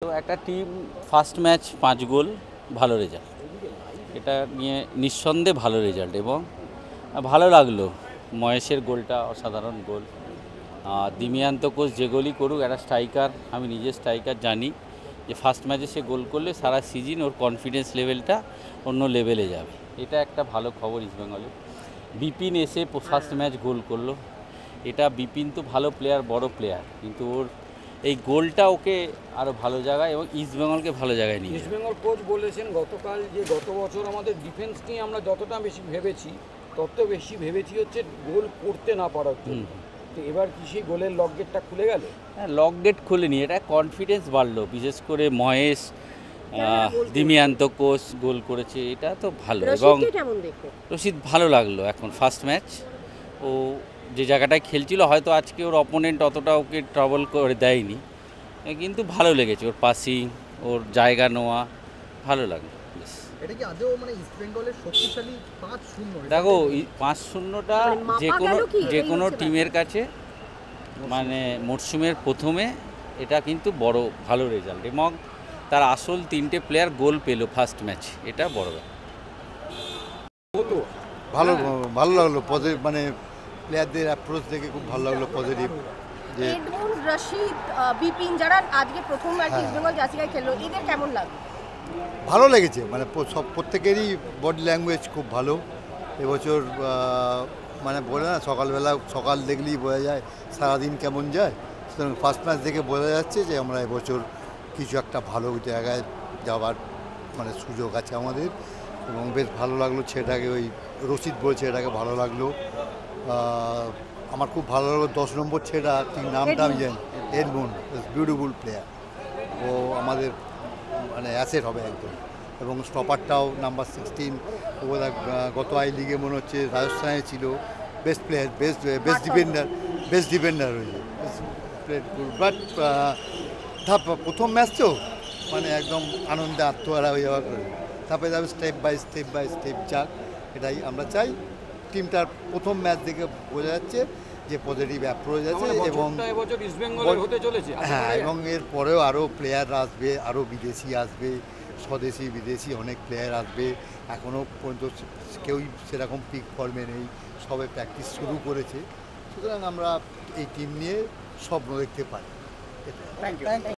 তো একটা team first match 5 গোল ভালো রেজাল্ট, এটা নিয়ে নিঃসন্দেহে ভালো রেজাল্ট এবং ভালো লাগলো। মহেশের গোলটা অসাধারণ গোল। দিমিয়ান্ত কোচ যে গোলই করুক, একটা স্ট্রাইকার, আমি নিজে স্ট্রাইকার, জানি যে ফার্স্ট ম্যাচে সে গোল করলে সারা সিজন ওর কনফিডেন্স লেভেলটা অন্য লেভেলে যাবে। এটা একটা ভালো খবর ইস্টবেঙ্গলে। বিপিন এসে ফার্স্ট ম্যাচ গোল করলো, এটা বিপিন তো ভালো প্লেয়ার, বড় প্লেয়ার, কিন্তু ওর এই গোলটা ওকে আরও ভালো জায়গায় এবং ইস্টবেঙ্গলকে ভালো জায়গায় নিয়ে ইস্টবেঙ্গল কোচ বলেছেন গতকাল যে গত বছর আমাদের ডিফেন্স নিয়ে আমরা যতটা বেশি ভেবেছি তত বেশি ভেবেছি হচ্ছে গোল করতে না পারার জন্য। তো এবার কি সেই গোলের লক গেটটা খুলে গেল? হ্যাঁ, লক গেট খুলেনি, এটা কনফিডেন্স বাড়লো, বিশেষ করে মহেশ, দিমিয়ান্ত কোচ গোল করেছে, এটা তো ভালো। এবং রশিদ ভালো লাগলো এখন ফার্স্ট ম্যাচ, ও যে জায়গাটায় খেলছিল হয়তো আজকে ওর অপোনেন্ট অতটা ওকে ট্রাবল করে দেয়নি, কিন্তু ভালো লেগেছে ওর পাসিং, ওর জায়গা নেওয়া ভালো লাগলো। এটা কি আদৌ মানে ইস্ট বেঙ্গলের শক্তিশালী 5-0? দেখো 5-0টা যে কোনো টিমের কাছে মানে মরশুমের প্রথমে এটা কিন্তু বড় ভালো রেজাল্ট, এবং তার আসল 3টে প্লেয়ার গোল পেল ফার্স্ট ম্যাচ, এটা বড় ব্যাপার। ভালো ভালো লাগলো, পজিটিভ মানে প্লেয়ারদের অ্যাপ্রোচ দেখে খুব ভালো লাগলো, পজিটিভ। যে রশিদ, বিপিন যারা আজকে প্রথম ম্যাচে ইস্টবেঙ্গল জার্সিগায় খেললো, এদের কেমন লাগলো? ভালো লেগেছে, মানে সব প্রত্যেকেরই বডি ল্যাঙ্গুয়েজ খুব ভালো এবছর। মানে বলে না, সকাল দেখলেই বোঝা যায় সারাদিন কেমন যায়, সুতরাং ফার্স্ট ম্যাচ দেখে বোঝা যাচ্ছে যে আমরা এবছর কিছু একটা ভালো জায়গায় যাওয়ার মানে সুযোগ আছে আমাদের, এবং বেশ ভালো লাগলো। ছেলেটাকে ওই রশিদ বলছে, এটাকে ভালো লাগলো। আমার খুব ভালো লাগলো 10 নম্বর ছেলেটা, ঠিক নামটা আমি জানি, এডমন্ড, বিউটিফুল প্লেয়ার, ও আমাদের মানে অ্যাসেট হবে একদম। এবং স্টপারটাও নাম্বার 16, ও গত আই লিগে মনে হচ্ছে রাজস্থানে ছিল, বেস্ট প্লেয়ার, বেস্ট ডিফেন্ডার হয়েছে, বাট প্রথম ম্যাচ তো মানে একদম আনন্দে আত্মহারা হয়ে যাওয়ার করে, তারপরে যাবে স্টেপ বাই স্টেপ যাক, এটাই আমরা চাই। টিমটার প্রথম ম্যাচ দেখে বোঝা যাচ্ছে যে পজিটিভ অ্যাপ্রোচ আছে, এবং হ্যাঁ, এবং এর পরেও আরও প্লেয়াররা আসবে, আরও বিদেশি আসবে, স্বদেশি বিদেশি অনেক প্লেয়ার আসবে। এখনও পর্যন্ত কেউই সেরকম পিক ফর্মে নেই, সবে প্র্যাকটিস শুরু করেছে, সুতরাং আমরা এই টিম নিয়ে স্বপ্ন দেখতে পারি।